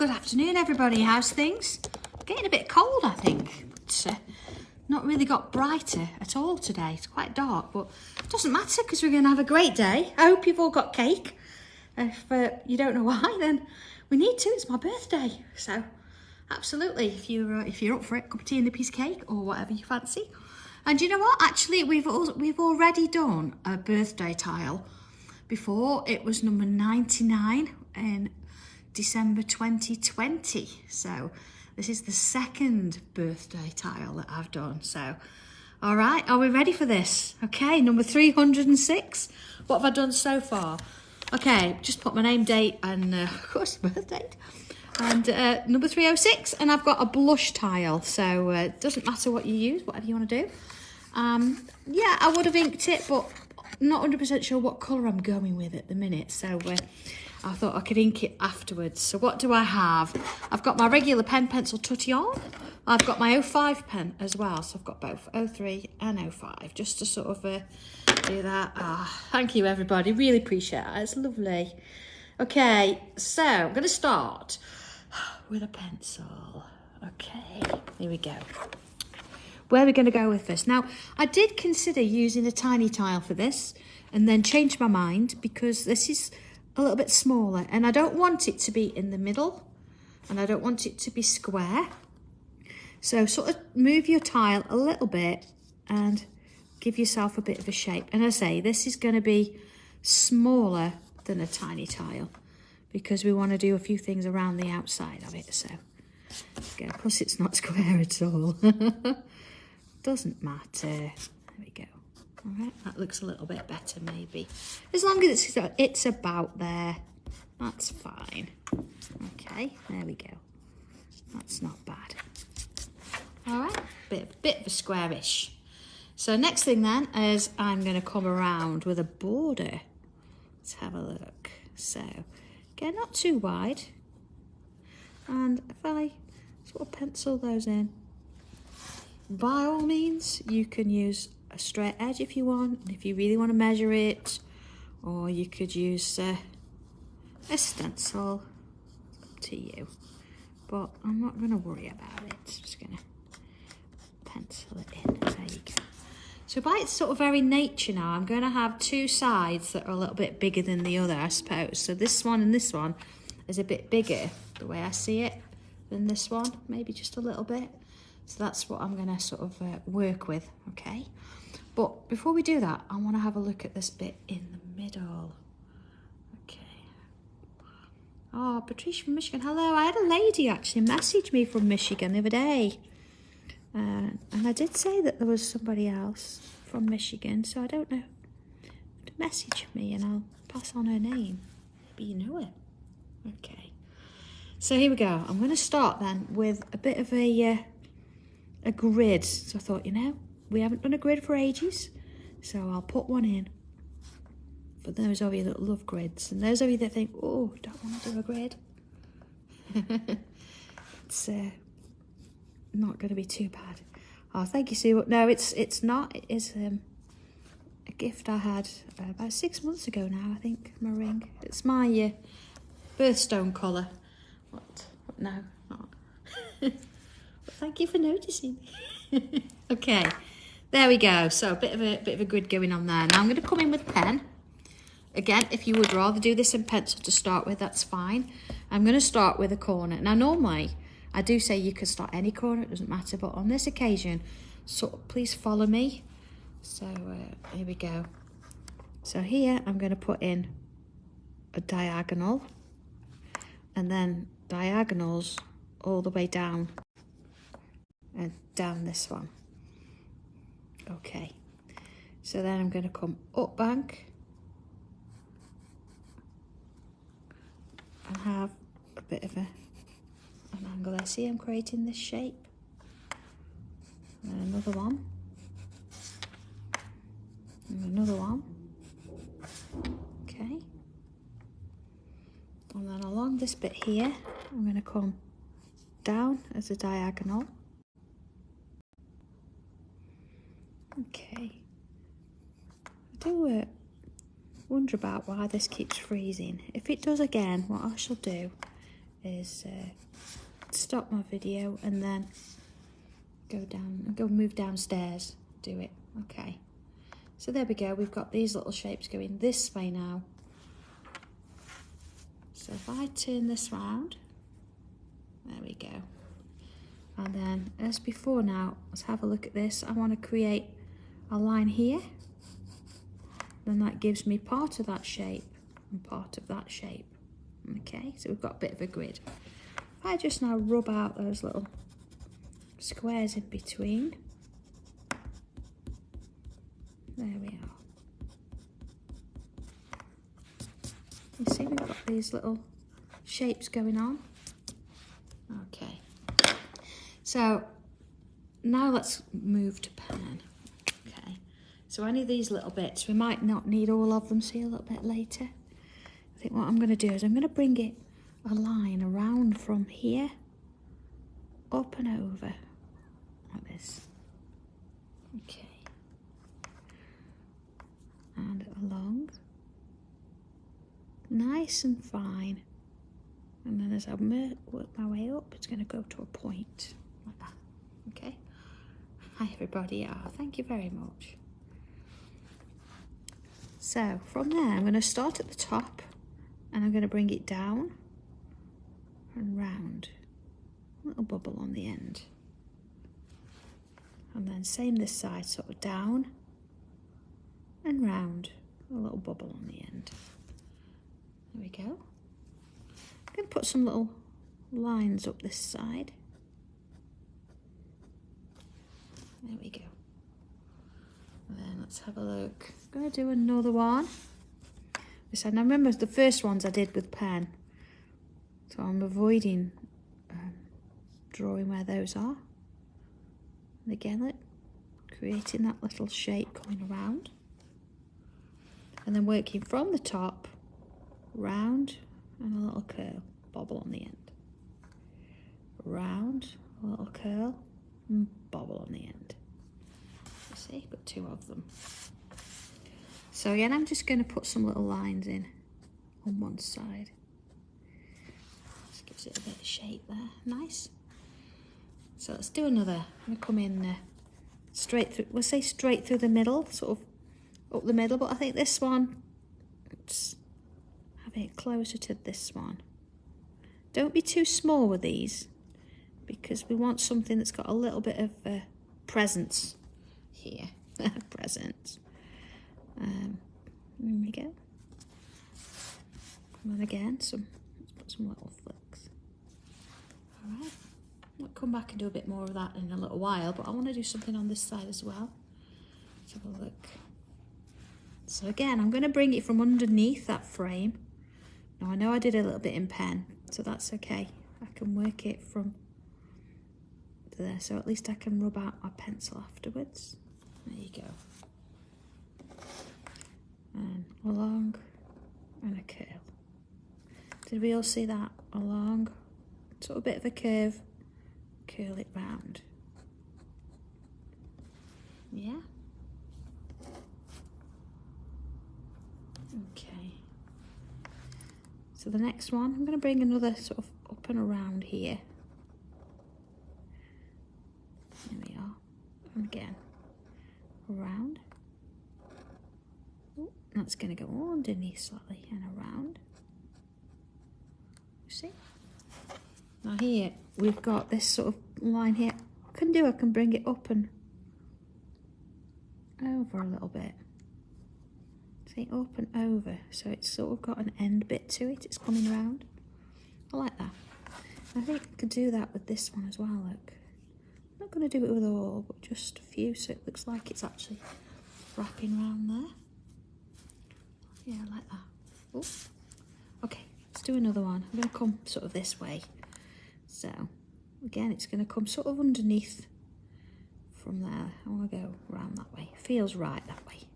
good afternoon everybody, how's things? Getting a bit cold I think, but not really got brighter at all today. It's quite dark, but it doesn't matter because we're going to have a great day. I hope you've all got cake. If you don't know why, then we need to, it's my birthday. So absolutely, if you're up for it, cup of tea and a piece of cake or whatever you fancy. And you know what, actually we've already done a birthday tile before. It was number 99 in December 2020. So this is the second birthday tile that I've done. So, all right, are we ready for this? Okay, number 306. What have I done so far? Okay, just put my name, date, and of course, birth date. And number 306, and I've got a blush tile. So it doesn't matter what you use, whatever you want to do. Yeah, I would have inked it, but not 100% sure what colour I'm going with at the minute. So I thought I could ink it afterwards. So what do I have? I've got my regular pen pencil tutty on. I've got my 05 pen as well. So I've got both 03 and 05 just to sort of do that. Thank you everybody, really appreciate it. It's lovely. Okay, so I'm going to start with a pencil. Okay, here we go. Where are we going to go with this? Now, I did consider using a tiny tile for this and then change my mind because this is a little bit smaller and I don't want it to be in the middle and I don't want it to be square. So sort of move your tile a little bit and give yourself a bit of a shape. And I say this is going to be smaller than a tiny tile because we want to do a few things around the outside of it. So okay, plus it's not square at all. Doesn't matter. There we go. All right, that looks a little bit better maybe. As long as it's about there, that's fine. Okay, there we go. That's not bad. All right, bit of a squarish. So next thing then is I'm going to come around with a border. Let's have a look. So, again, not too wide. And if I sort of pencil those in, by all means, you can use a straight edge if you want, and if you really want to measure it, or you could use a stencil. It's up to you. But I'm not going to worry about it. Just going to pencil it in. There you go. So by its sort of very nature now, I'm going to have two sides that are a little bit bigger than the other, I suppose. So this one and this one is a bit bigger, the way I see it, than this one. Maybe just a little bit. So that's what I'm going to sort of work with, okay? But before we do that, I want to have a look at this bit in the middle. Okay. Oh, Patricia from Michigan. Hello. I had a lady actually message me from Michigan the other day. And I did say that there was somebody else from Michigan, so I don't know. Message me and I'll pass on her name. Maybe you know her. Okay. So here we go. I'm going to start then with a bit of a grid. So I thought, you know, we haven't done a grid for ages, so I'll put one in for those of you that love grids, and those of you that think, oh, don't want to do a grid. It's not going to be too bad. Oh, thank you, Sue. No, it's not. It is a gift I had about 6 months ago now, I think, my ring. It's my birthstone colour. What? No, not. But thank you for noticing. Okay, there we go. So a bit of a grid going on there. Now I'm going to come in with pen. Again, if you would rather do this in pencil to start with, that's fine. I'm going to start with a corner. Now normally I do say you can start any corner, it doesn't matter, but on this occasion, so please follow me. So here we go. So here I'm going to put in a diagonal and then diagonals all the way down and down this one. Okay, so then I'm going to come up bank and have a bit of an angle there. See, I'm creating this shape. And another one. And another one. Okay. And then along this bit here, I'm going to come down as a diagonal. Okay. I do wonder about why this keeps freezing. If it does again, what I shall do is stop my video and then move downstairs, do it. Okay, so there we go, we've got these little shapes going this way now. So if I turn this round, there we go. And then as before now, let's have a look at this. I want to create a line here. Then that gives me part of that shape and part of that shape. Okay, so we've got a bit of a grid. If I just now rub out those little squares in between. There we are. You see we've got these little shapes going on. Okay. So now let's move to pen. Okay. So any of these little bits, we might not need all of them, see a little bit later. I think what I'm going to do is I'm going to bring it a line around from here, up and over, like this. Okay. And along. Nice and fine. And then as I work my way up, it's going to go to a point, like that. Okay. Hi everybody. Thank you very much. So from there, I'm going to start at the top and I'm going to bring it down and round. A little bubble on the end. And then same this side, sort of down and round. A little bubble on the end. There we go. I'm going to put some little lines up this side. There we go. And then let's have a look. I'm going to do another one. This side. Now remember the first ones I did with pen. So I'm avoiding drawing where those are. And again, look, creating that little shape coming around. And then working from the top, round, and a little curl, bobble on the end. Round, a little curl, and bobble on the end. You see, got two of them. So again, I'm just going to put some little lines in on one side. Just gives it a bit of shape there, nice. So let's do another. I'm going to come in straight through, we'll say straight through the middle, sort of up the middle, but I think this one, let's have it closer to this one. Don't be too small with these, because we want something that's got a little bit of presence here. Presence. There we go. And then again, let's put some little flicks. All right. I'll come back and do a bit more of that in a little while, but I want to do something on this side as well. Let's have a look. So again, I'm going to bring it from underneath that frame. Now I know I did a little bit in pen, so that's okay. I can work it from there, so at least I can rub out my pencil afterwards. There you go. And along and a curl. Did we all see that? Along, sort of a bit of a curve, curl it round. Yeah? Okay. So the next one, I'm going to bring another sort of up and around here. There we are. And again, around. Ooh, that's going to go underneath slightly and around. You see? Now here, we've got this sort of line here. What I can bring it up and over a little bit. See, up and over, so it's sort of got an end bit to it, it's coming round. I like that. I think I could do that with this one as well, look. I'm not going to do it with all, but just a few, so it looks like it's actually wrapping around there. Yeah, I like that. Ooh. Okay, let's do another one. I'm going to come sort of this way. So, again, it's going to come sort of underneath from there. I want to go around that way. Feels right that way.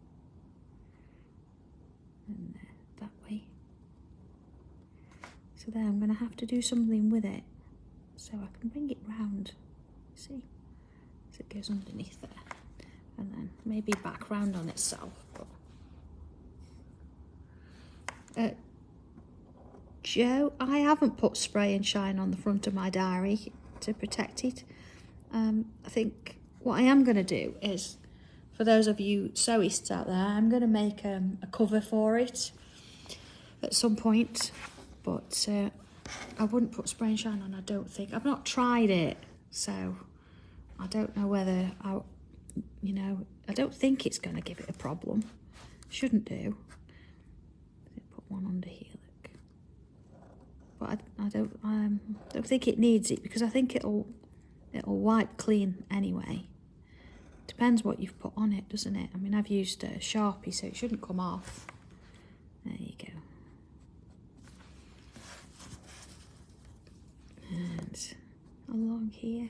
And that way. So there, I'm going to have to do something with it so I can bring it round. See? So it goes underneath there. And then maybe back round on itself. But Joe. I haven't put spray and shine on the front of my diary to protect it. I think what I am going to do is, for those of you sewists out there, I'm going to make a cover for it at some point, but I wouldn't put spray and shine on, I don't think. I've not tried it, so I don't know whether I don't think it's going to give it a problem. Shouldn't do. Put one under here, look. But I don't think it needs it, because I think it'll wipe clean anyway. Depends what you've put on it, doesn't it? I mean, I've used a Sharpie, so it shouldn't come off. There you go. And along here.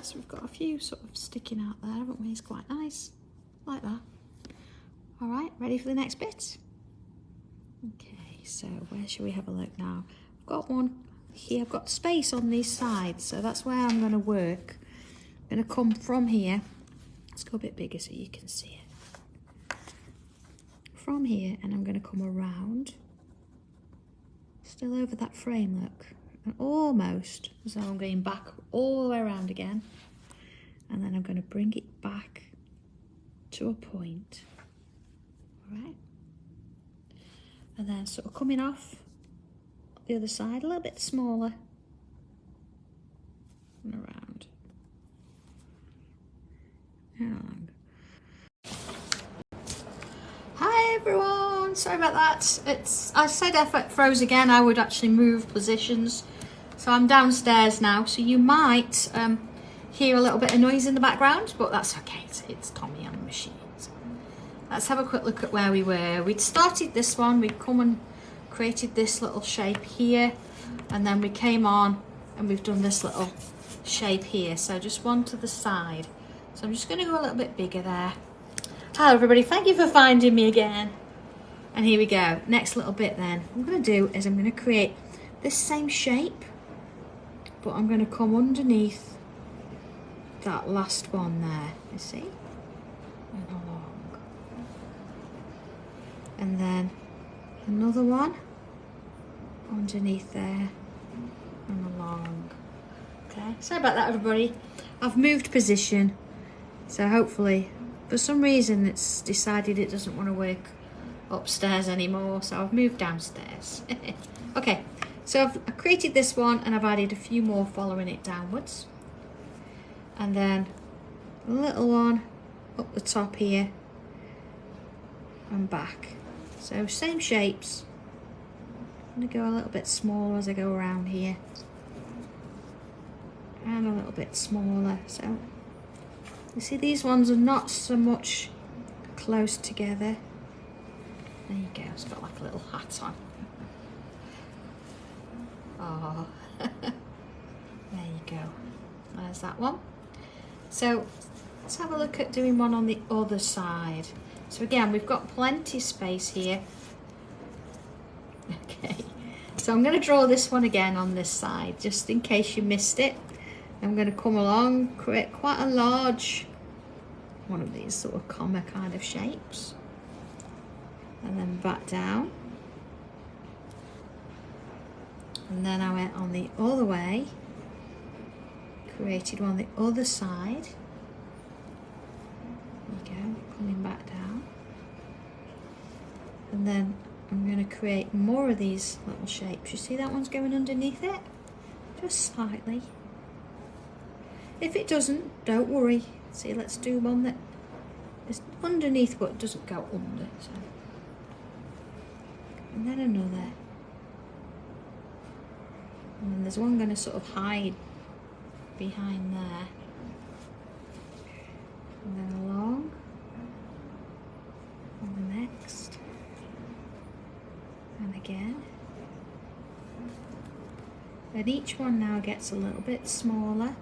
So we've got a few sort of sticking out there, haven't we? It's quite nice, like that. All right, ready for the next bit? Okay, so where shall we have a look now? I've got one here, I've got space on these sides, so that's where I'm going to work. I'm going to come from here. Let's go a bit bigger so you can see it. From here, and I'm going to come around. Still over that frame, look. And almost as though I'm going back all the way around again. And then I'm going to bring it back to a point. All right. And then sort of coming off the other side, a little bit smaller. And around. And along. Hi everyone, sorry about that. I said if it froze again, I would actually move positions. So I'm downstairs now, so you might hear a little bit of noise in the background, but that's okay, it's Tommy on the machine. So let's have a quick look at where we were. We'd started this one, we'd come and created this little shape here, and then we came on and we've done this little shape here, so just one to the side. So I'm just going to go a little bit bigger there. Hello everybody, thank you for finding me again. And here we go, next little bit then. What I'm going to do is I'm going to create this same shape, but I'm going to come underneath that last one there, you see? And along. And then another one underneath there and along. Okay, sorry about that everybody. I've moved position, so hopefully, for some reason it's decided it doesn't want to work upstairs anymore, so I've moved downstairs. Okay, so I've created this one and I've added a few more following it downwards. And then a little one up the top here and back. So same shapes. I'm going to go a little bit smaller as I go around here. And a little bit smaller. So you see these ones are not so much close together. There you go, it's got like a little hat on. Oh, there you go. There's that one. So let's have a look at doing one on the other side. So again, we've got plenty of space here. Okay, so I'm going to draw this one again on this side, just in case you missed it. I'm going to come along, create quite a large one of these sort of comma kind of shapes. And then back down. And then I went on the other way, created one on the other side. There you go, coming back down. And then I'm going to create more of these little shapes. You see that one's going underneath it? Just slightly. If it doesn't, don't worry. See, let's do one that is underneath but doesn't go under. So. And then another. And then there's one going to sort of hide behind there. And then along. And the next. And again. And each one now gets a little bit smaller.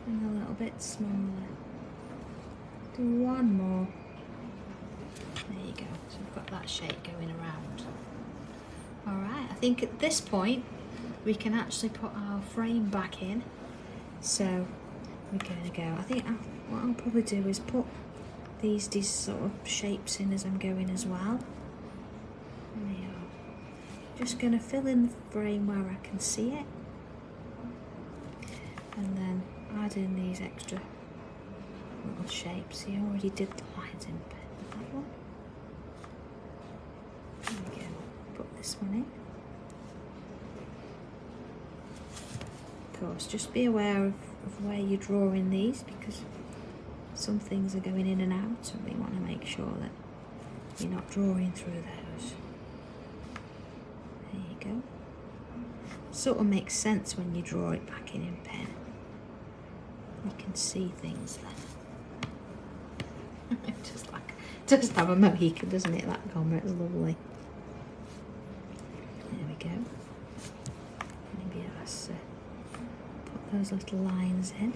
And a little bit smaller. Do one more. There you go. So we've got that shape going around. Alright, I think at this point we can actually put our frame back in. So we're going to go. I think what I'll probably do is put these sort of shapes in as I'm going as well. There we are. Just going to fill in the frame where I can see it. And then add in these extra little shapes. You already did the lines in pen with that one. There we go. Put this one in. Of course, just be aware of where you're drawing these, because some things are going in and out, and we want to make sure that you're not drawing through those. There you go. Sort of makes sense when you draw it back in pen. You can see things then. Just like, just have a mohican, doesn't it? That comma, it's lovely. There we go. Maybe let's put those little lines in.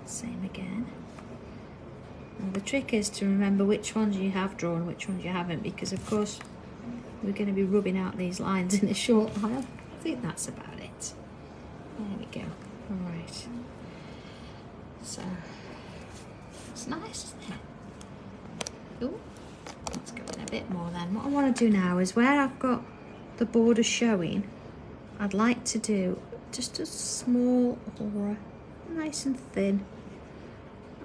Same again. Now the trick is to remember which ones you have drawn, which ones you haven't, because of course we're going to be rubbing out these lines in a short while. I think that's about it. There we go. All right. So it's nice, isn't it? Ooh, let's go in a bit more then. What I want to do now is where I've got the border showing, I'd like to do just a small aura, nice and thin,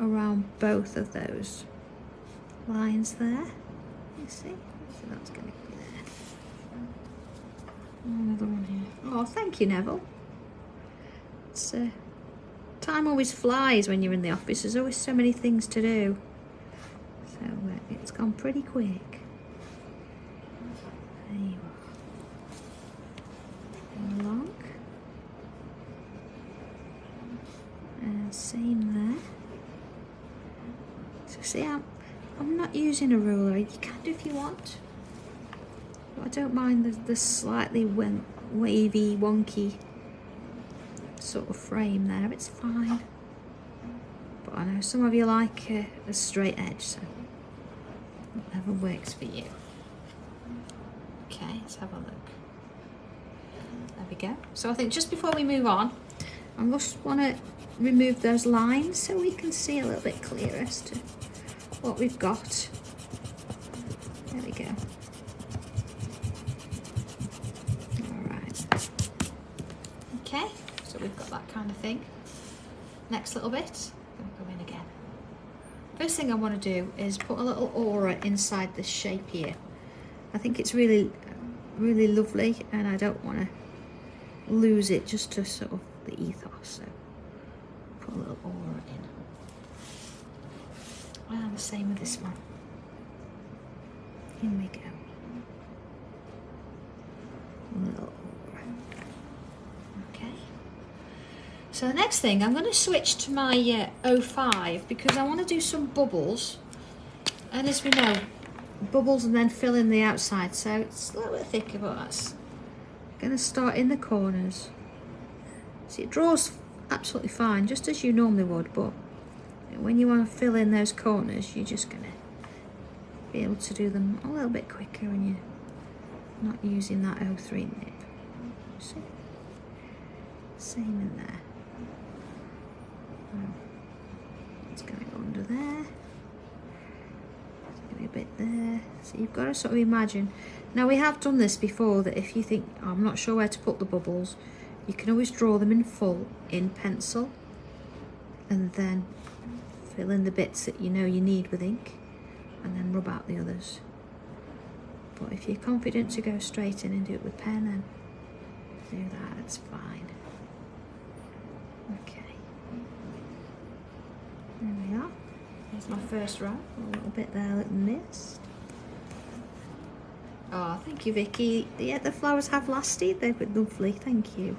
around both of those lines there. You see? So that's going to be there. Another one here. Oh, thank you, Neville. It's time always flies when you're in the office. There's always so many things to do. So it's gone pretty quick. There you are. Go along. And same there. So see, I'm not using a ruler. You can do if you want. But I don't mind the slightly wavy, wonky sort of frame there. It's fine. But I know some of you like a straight edge, so whatever works for you. Okay, let's have a look. There we go. So I think just before we move on, I just want to remove those lines so we can see a little bit clearer as to what we've got. There we go. Alright. Okay, so we've got that kind of thing. Next little bit, I'm going to go in again. First thing I want to do is put a little aura inside this shape here. I think it's really, really lovely, and I don't want to lose it just to sort of the ethos. So put a little aura in. And the same with this one. Here we go. A little aura. Okay. So the next thing, I'm going to switch to my 05 because I want to do some bubbles. And as we know, bubbles and then fill in the outside. So it's a little bit thicker, but that's going to start in the corners. See, it draws absolutely fine, just as you normally would, but when you want to fill in those corners, you're just going to be able to do them a little bit quicker when you're not using that 03 nib. See? Same in there. It's going to go under there. There's going to be a bit there. So you've got to sort of imagine. Now we have done this before, that if you think, oh, I'm not sure where to put the bubbles, you can always draw them in full in pencil and then fill in the bits that you know you need with ink and then rub out the others. But if you're confident to go straight in and do it with pen, then do that, it's fine. Okay. There we are. There's my first row. A little bit there that missed. Oh, thank you, Vicky. Yeah, the flowers have lasted. They've been lovely. Thank you.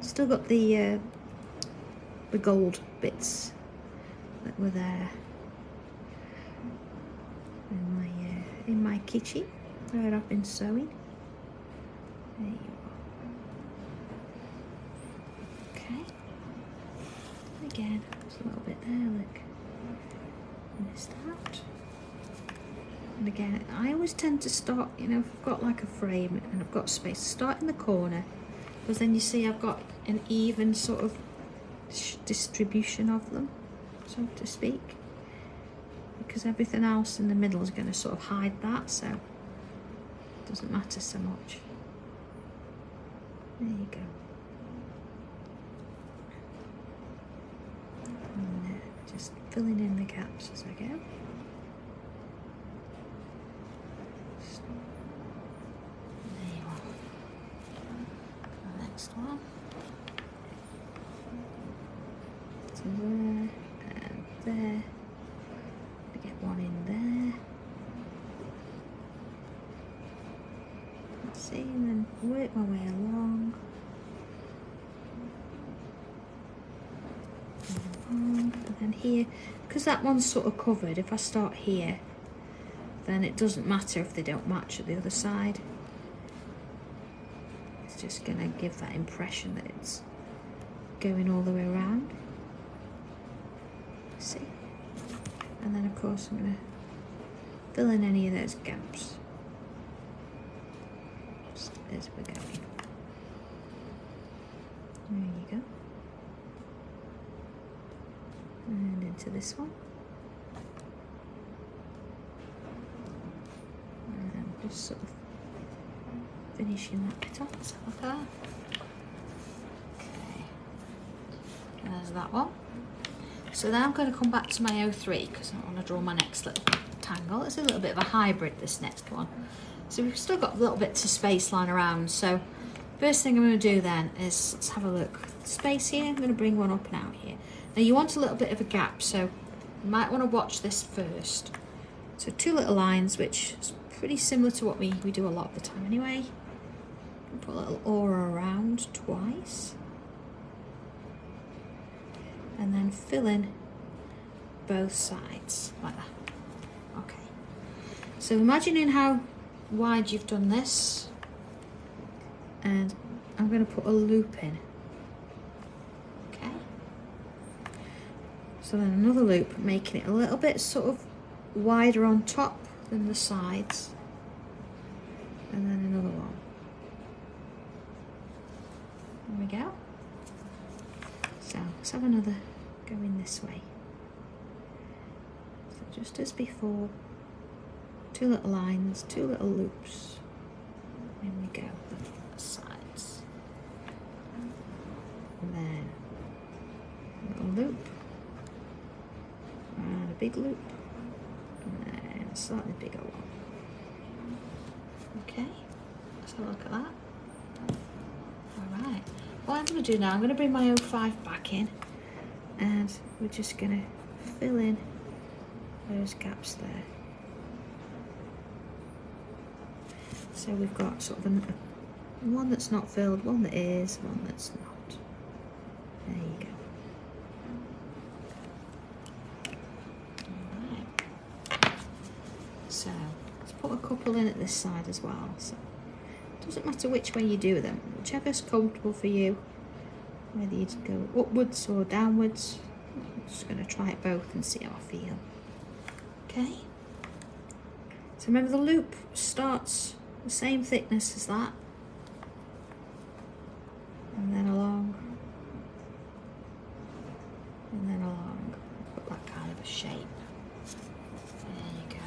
Still got the gold bits that were there in my kitchen where I've been sewing. There you are. Okay. Again, there's a little bit there. Look, missed out. And again, I always tend to start, you know, if I've got like a frame and I've got space, start in the corner, because then you see I've got an even sort of distribution of them, so to speak. because everything else in the middle is going to sort of hide that, so it doesn't matter so much. There you go. And just filling in the gaps as I go. There you are. The next one. So there and there. Get one in there. Let's see, and then work my way along. And then here, because that one's sort of covered, if I start here, then it doesn't matter if they don't match at the other side. It's just going to give that impression that it's going all the way around. See? And then of course I'm going to fill in any of those gaps just as we're going. There you go. And into this one. And just sort of finishing that bit off, so like that. Okay. And there's that one. So then I'm going to come back to my 03 because I want to draw my next little tangle. It's a little bit of a hybrid, this next one. So we've still got a little bit to space lying around. So first thing I'm going to do then is, let's have a look. Space here, I'm going to bring one up and out here. Now you want a little bit of a gap, so you might want to watch this first. So two little lines, which is pretty similar to what we do a lot of the time anyway. Put a little aura around twice. And then fill in both sides like that. Okay. So imagining how wide you've done this, and I'm going to put a loop in. Okay. So then another loop, making it a little bit sort of wider on top than the sides, and then another one. There we go. So let's have another going this way. So just as before, two little lines, two little loops. In we go, the sides. And then a little loop, and a big loop, and then a slightly bigger one. Okay, let's have a look at that. Alright, what I'm going to do now, I'm going to bring my 05 back in, and we're just going to fill in those gaps there. So we've got sort of one that's not filled, one that is, one that's not. There you go. Alright. So let's put a couple in at this side as well. So it doesn't matter which way you do them, whichever's comfortable for you, whether you go upwards or downwards. I'm just going to try it both and see how I feel. Okay. So remember, the loop starts the same thickness as that, and then along, and then along. Put that kind of a shape. There you go.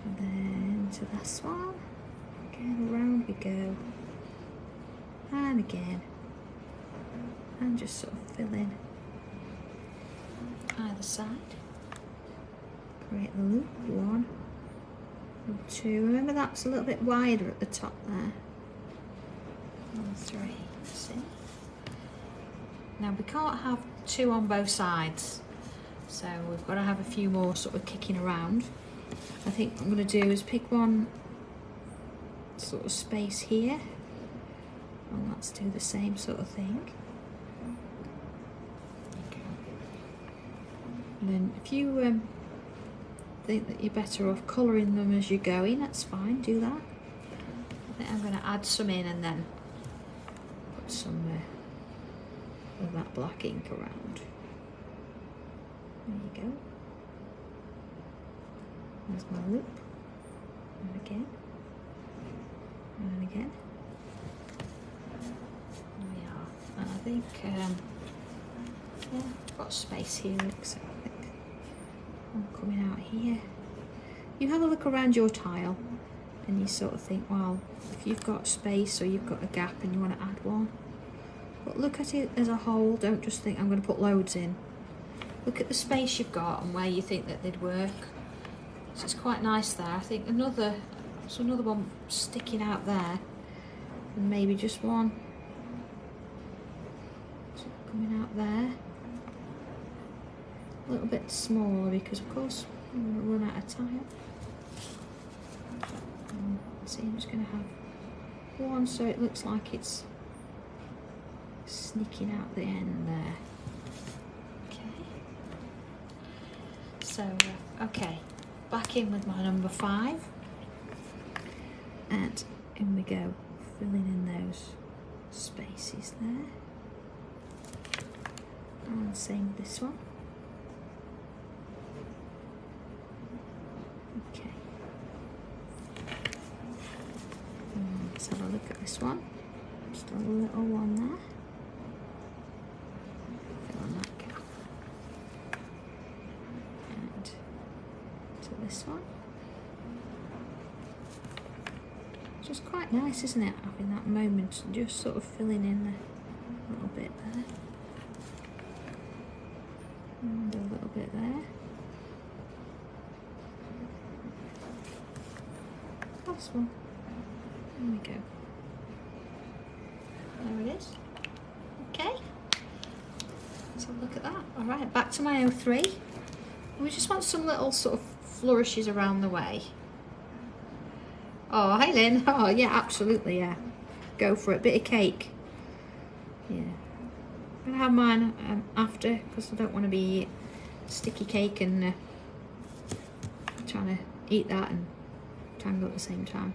And then to this one, again around we go, and again, and just sort of fill in either side. Create the loop, one, and two. Remember, that's a little bit wider at the top there. And three, see? Now we can't have two on both sides, so we've got to have a few more sort of kicking around. I think what I'm going to do is pick one sort of space here, and let's do the same sort of thing. Okay. And then if you think that you're better off colouring them as you're going, that's fine, do that. I think I'm going to add some in and then put some of that black ink around. There you go. There's my loop, and again, and again. There we are. And I think, yeah, I've got space here, so I think I'm coming out here. You have a look around your tile and you sort of think, well, if you've got space or you've got a gap and you want to add one, but look at it as a whole. Don't just think I'm going to put loads in. Look at the space you've got and where you think that they'd work. So it's quite nice there. I think another one sticking out there, and maybe just one coming out there. A little bit smaller because of course I'm going to run out of tile. See, I'm just going to have one so it looks like it's sneaking out the end there. Okay. So, okay, back in with my number 5. And in we go, filling in those spaces there. And same with this one. Okay. And let's have a look at this one. Just a little one there. Fill in that gap. And to this one. Just quite nice, isn't it, having that moment, just sort of filling in a little bit there. And a little bit there. Last one. There we go. There it is. Okay. Let's have a look at that. Alright, back to my 03. We just want some little sort of flourishes around the way. Oh, hi Lynn. Oh, yeah, absolutely, yeah. Go for it. Bit of cake. Yeah. I'm going to have mine after because I don't want to be sticky cake and trying to eat that and tangle at the same time.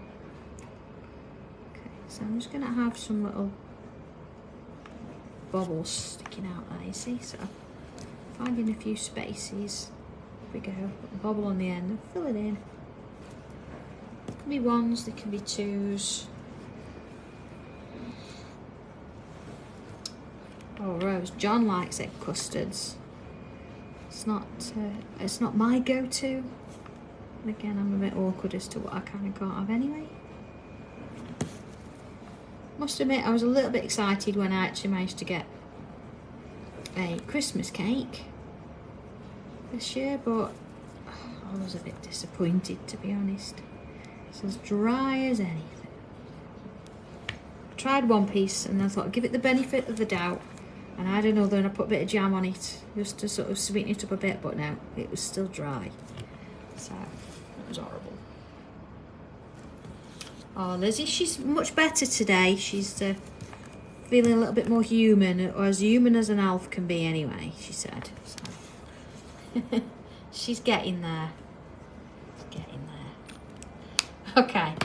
Okay, so I'm just going to have some little bubbles sticking out there, you see? So finding a few spaces. There we go. Put the bubble on the end and fill it in. They can be 1s, they can be 2s. Oh, Rose, John likes egg custards. It's not my go-to. Again, I'm a bit awkward as to what I kind of can't have anyway. Must admit, I was a little bit excited when I actually managed to get a Christmas cake this year, but I was a bit disappointed, to be honest. It's as dry as anything. I tried one piece and I thought I'd give it the benefit of the doubt and add another, and I put a bit of jam on it just to sort of sweeten it up a bit, but no, it was still dry. So it was horrible. Oh, Lizzie, she's much better today. She's feeling a little bit more human, or as human as an elf can be anyway, she said. So. She's getting there. Getting there. Okay.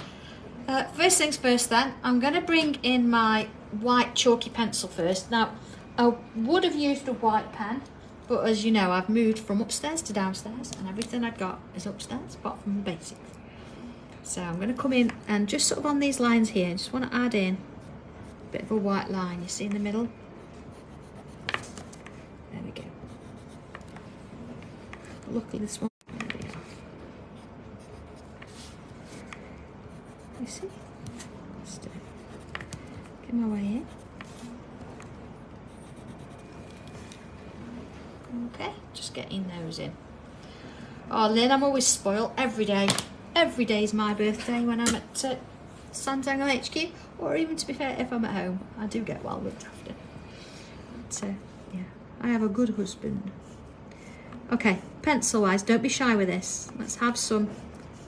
First things first then, I'm going to bring in my white chalky pencil first. Now, I would have used a white pen, but as you know, I've moved from upstairs to downstairs and everything I've got is upstairs, apart from the basics. So I'm going to come in and just sort of on these lines here, I just want to add in a bit of a white line, you see in the middle? There we go. Look at this one. There we are. You see? Just get my way in. Okay, just getting those in. Oh, Lynn, I'm always spoiled every day. Every day is my birthday when I'm at Sanntangle HQ, or even to be fair, if I'm at home, I do get well looked after. But, yeah, I have a good husband. Okay, pencil wise, don't be shy with this. Let's have some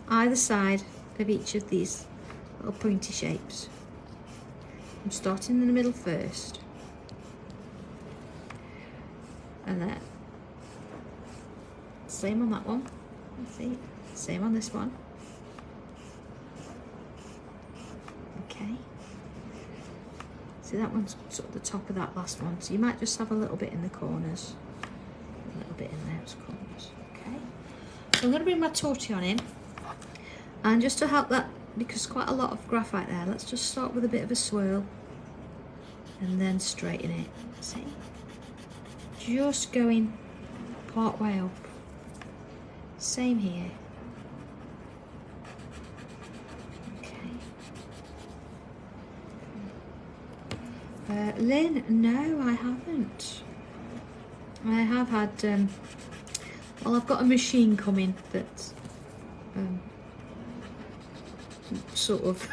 either side of each of these little pointy shapes. I'm starting in the middle first. And then, same on that one. Let's see, same on this one. Okay. See, that one's sort of the top of that last one. So you might just have a little bit in the corners. A little bit in those corners. Okay. So I'm going to bring my tortillon in. And just to help that, because quite a lot of graphite there, let's just start with a bit of a swirl. And then straighten it. See? Just going part way up. Same here. Okay. Lynn, no, I haven't. I have had, well, I've got a machine coming that sort of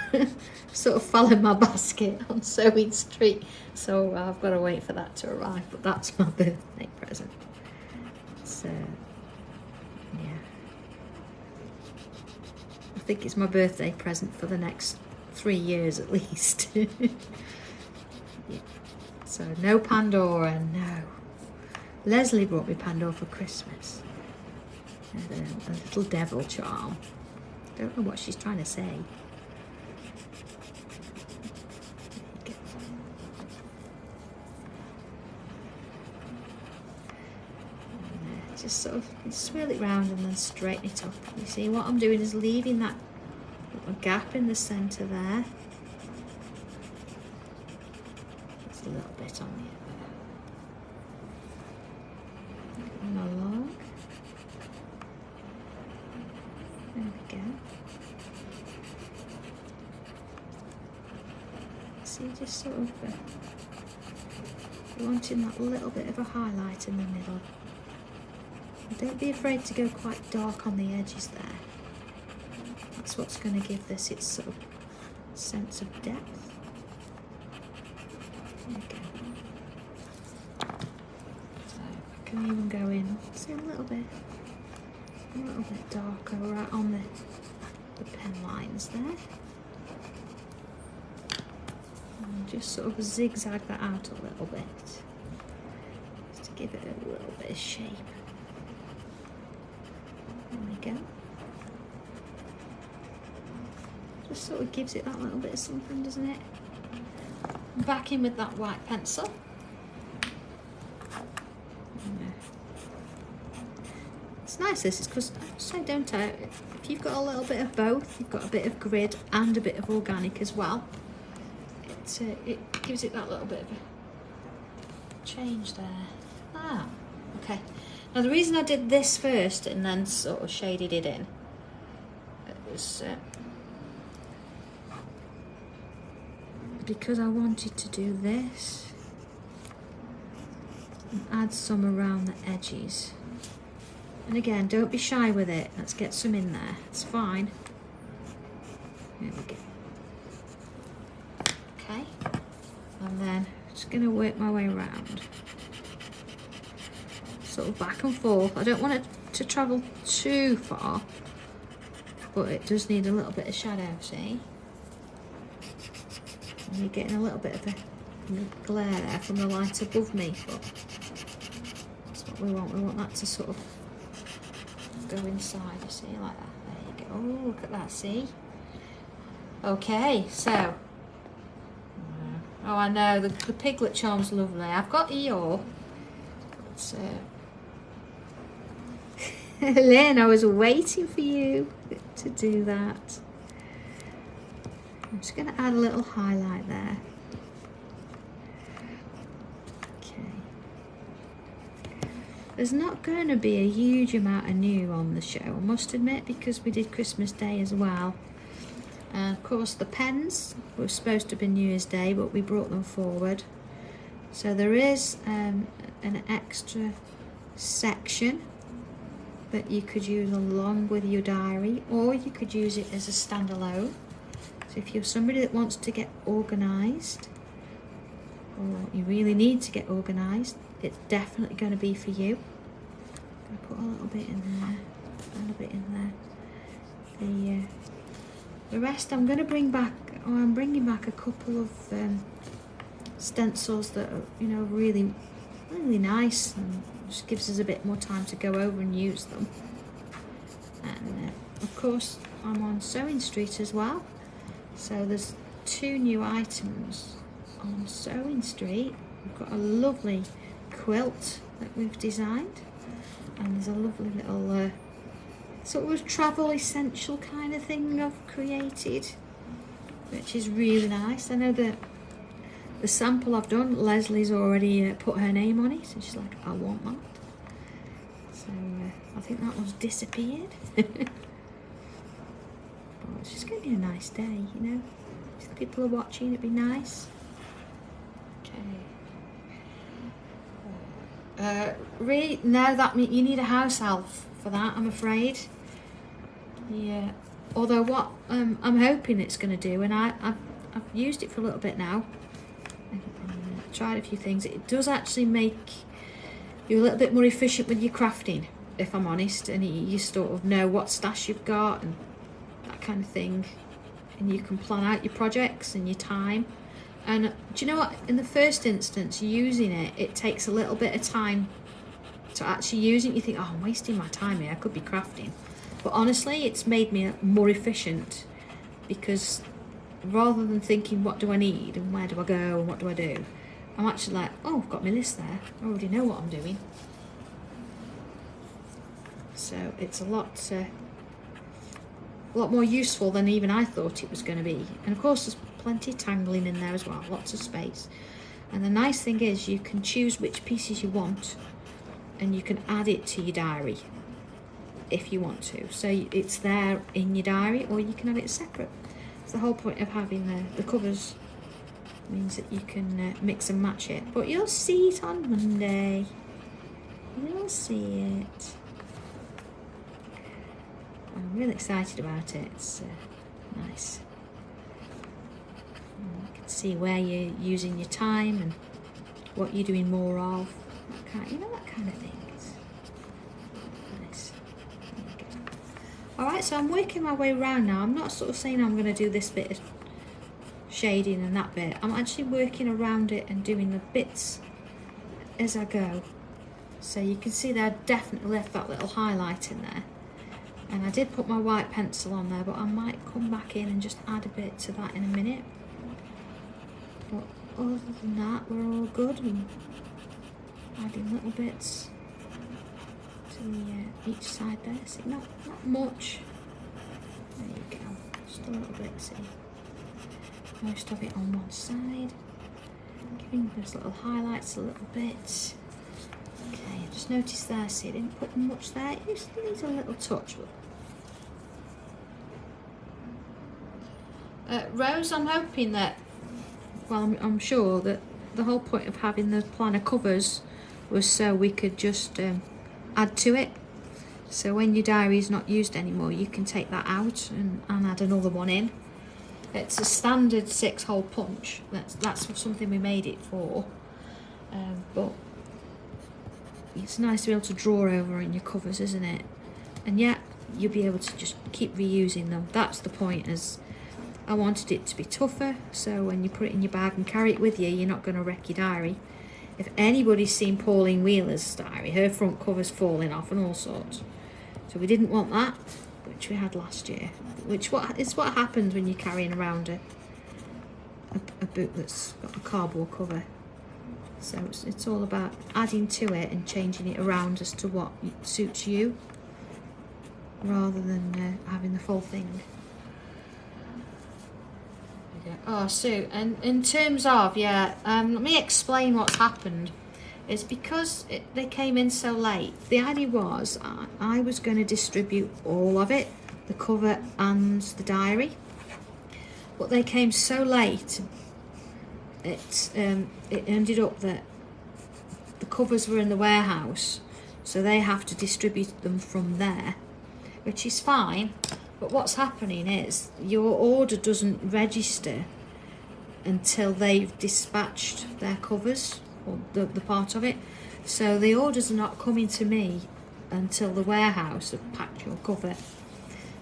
fell in my basket on Sewing Street, so I've got to wait for that to arrive. But that's my birthday present. So yeah, I think it's my birthday present for the next 3 years at least. Yeah. So no Pandora, no. Leslie brought me Pandora for Christmas. And a little devil charm. Don't know what she's trying to say. Just sort of swirl it round and then straighten it up. You see, what I'm doing is leaving that little gap in the centre there. Just a little bit on the other. And along. There we go. See, just sort of wanting that little bit of a highlight in the middle. Don't be afraid to go quite dark on the edges there. That's what's going to give this its sort of sense of depth. There you go. So I can even go in, see, a little bit darker right on the pen lines there. And just sort of zigzag that out a little bit, just to give it a little bit of shape. There we go. Just sort of gives it that little bit of something, doesn't it? Back in with that white pencil. It's nice this, because so don't I? If you've got a little bit of both, you've got a bit of grid and a bit of organic as well. It gives it that little bit of a change there. Ah, okay. Now the reason I did this first and then sort of shaded it in, it was because I wanted to do this and add some around the edges. And again, don't be shy with it. Let's get some in there. It's fine. There we go. Okay. And then just going to work my way around. Sort of back and forth. I don't want it to travel too far, but it does need a little bit of shadow, see? And you're getting a little bit of a glare there from the light above me, but that's what we want. We want that to sort of go inside, you see, like that. There you go. Oh, look at that, see? Okay, so, oh, I know, the piglet charm's lovely. I've got Eeyore, but Lynn, I was waiting for you to do that. I'm just going to add a little highlight there. Okay. There's not going to be a huge amount of new on the show, I must admit, because we did Christmas Day as well. And of course the pens were supposed to be New Year's Day, but we brought them forward. So there is an extra section that you could use along with your diary, or you could use it as a standalone. So if you're somebody that wants to get organised, or you really need to get organised, it's definitely going to be for you. I'm going to put a little bit in there, a little bit in there. The rest I'm going to bring back, or I'm bringing back a couple of stencils that are, you know, really, really nice, and just gives us a bit more time to go over and use them. And of course I'm on Sewing Street as well, so there's 2 new items on Sewing Street. We've got a lovely quilt that we've designed, and there's a lovely little sort of travel essential kind of thing I've created, which is really nice. I know that the sample I've done, Leslie's already put her name on it, and she's like, I want that. So I think that one's disappeared. Oh, it's just going to be a nice day, you know. If people are watching, it'd be nice. Okay. Really, no, that means you need a house elf for that, I'm afraid. Yeah. Although what I'm hoping it's going to do, and I've used it for a little bit now. I've tried a few things. It does actually make you a little bit more efficient with your crafting, if I'm honest, and you sort of know what stash you've got and that kind of thing, and you can plan out your projects and your time. And do you know what, in the first instance using it, it takes a little bit of time to actually use it. You think, oh, I'm wasting my time here, I could be crafting. But honestly, it's made me more efficient, because rather than thinking what do I need and where do I go and what do I do, I'm actually like, oh, I've got my list there, I already know what I'm doing. So it's a lot more useful than even I thought it was going to be. And of course there's plenty of tangling in there as well, lots of space. And the nice thing is you can choose which pieces you want, and you can add it to your diary if you want to. So it's there in your diary, or you can have it separate. It's the whole point of having the covers, means that you can mix and match it. But you'll see it on Monday. You'll see it. I'm really excited about it. It's nice. And you can see where you're using your time and what you're doing more of. That kind, you know, that kind of thing. It's nice. Alright, so I'm working my way around now. I'm not sort of saying I'm going to do this bit of shading and that bit. I'm actually working around it and doing the bits as I go. So you can see that I definitely left that little highlight in there. And I did put my white pencil on there, but I might come back in and just add a bit to that in a minute. But other than that, we're all good. And adding little bits to each side there. See, not much. There you go. Just a little bit, see. Most of it on one side. Giving those little highlights a little bit. Okay, I just noticed there, see, I didn't put much there. It just needs a little touch. Rose, I'm hoping that, well, I'm sure that the whole point of having the planner covers was so we could just add to it. So when your diary is not used anymore, you can take that out and add another one in. It's a standard 6-hole punch. That's something we made it for. But it's nice to be able to draw over in your covers, isn't it? And yet you'll be able to just keep reusing them. That's the point, as I wanted it to be tougher, so when you put it in your bag and carry it with you, you're not going to wreck your diary. If anybody's seen Pauline Wheeler's diary, her front cover's falling off and all sorts. So we didn't want that, which we had last year. Which is what happens when you're carrying around a book that's got a cardboard cover. So it's all about adding to it and changing it around as to what suits you, rather than having the full thing. Oh, Sue, and in terms of, let me explain what's happened. It's because they came in so late. The idea was I was going to distribute all of it, the cover and the diary, but they came so late. It ended up that the covers were in the warehouse, so they have to distribute them from there, which is fine. But what's happening is your order doesn't register until they've dispatched their covers, or the part of it. So the orders are not coming to me until the warehouse have packed your cover.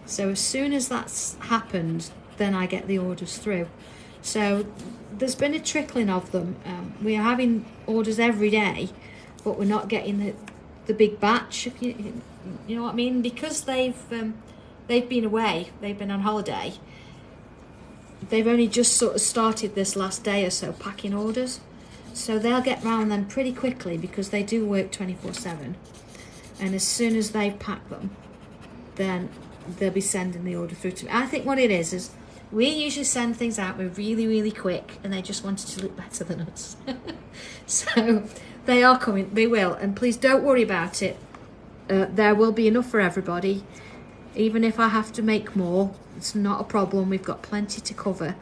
So as soon as that's happened, then I get the orders through. So there's been a trickling of them. We are having orders every day, but we're not getting the big batch, if you know what I mean, because they've been away, they've been on holiday. They've only just sort of started this last day or so packing orders. So they'll get round them pretty quickly, because they do work 24/7. And as soon as they pack them, then they'll be sending the order through to me. I think what it is we usually send things out, we're really, really quick, and they just want it to look better than us. So they are coming, they will, and please don't worry about it. there will be enough for everybody. Even if I have to make more, it's not a problem. We've got plenty to cover,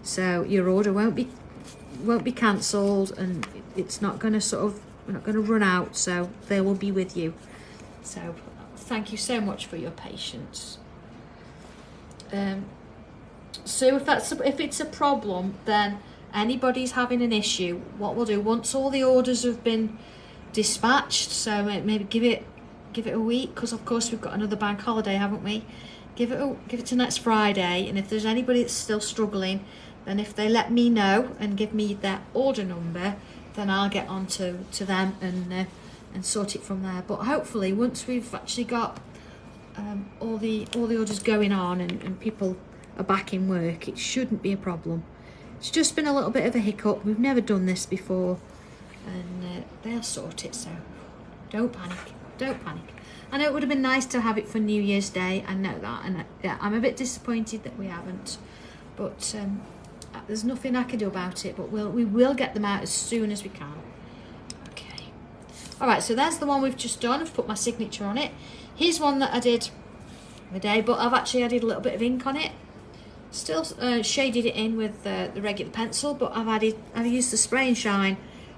so your order won't be cancelled, and it's not going to we're not going to run out. So they will be with you. So thank you so much for your patience. So if it's a problem, then anybody's having an issue, what we'll do once all the orders have been dispatched, so maybe give it a week, because of course we've got another bank holiday, haven't we? Give it to next Friday, and if there's anybody that's still struggling, then if they let me know and give me their order number, then I'll get on to them and sort it from there. But hopefully once we've actually got all the orders going on and people are back in work, it shouldn't be a problem. It's just been a little bit of a hiccup. We've never done this before, and they'll sort it, so don't panic. I know it would have been nice to have it for New Year's Day, I know that, and yeah, I'm a bit disappointed that we haven't, but there's nothing I can do about it, but we will get them out as soon as we can. Okay, all right, so there's the one we've just done. I've put my signature on it. Here's one that I did the day, but I've actually added a little bit of ink on it. Still shaded it in with the regular pencil, but I've used the spray and shine,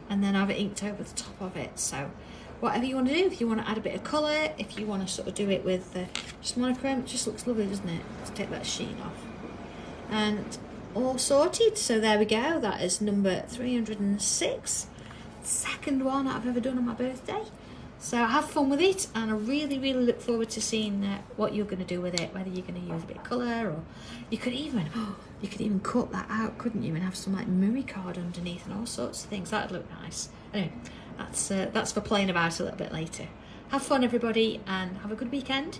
and then I've inked over the top of it. So whatever you want to do, if you want to add a bit of colour, if you want to sort of do it with just monochrome, it just looks lovely, doesn't it? Let's take that sheen off. And all sorted. So there we go. That is number 306. Second one I've ever done on my birthday. So have fun with it, and I really, really look forward to seeing what you're going to do with it, whether you're going to use a bit of colour, or you could even cut that out, couldn't you, and have some like Murray card underneath and all sorts of things. That'd look nice. Anyway, that's for playing about a little bit later. Have fun, everybody, and have a good weekend,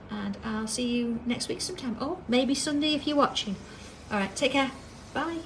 and I'll see you next week sometime, or maybe Sunday if you're watching. All right, take care. Bye.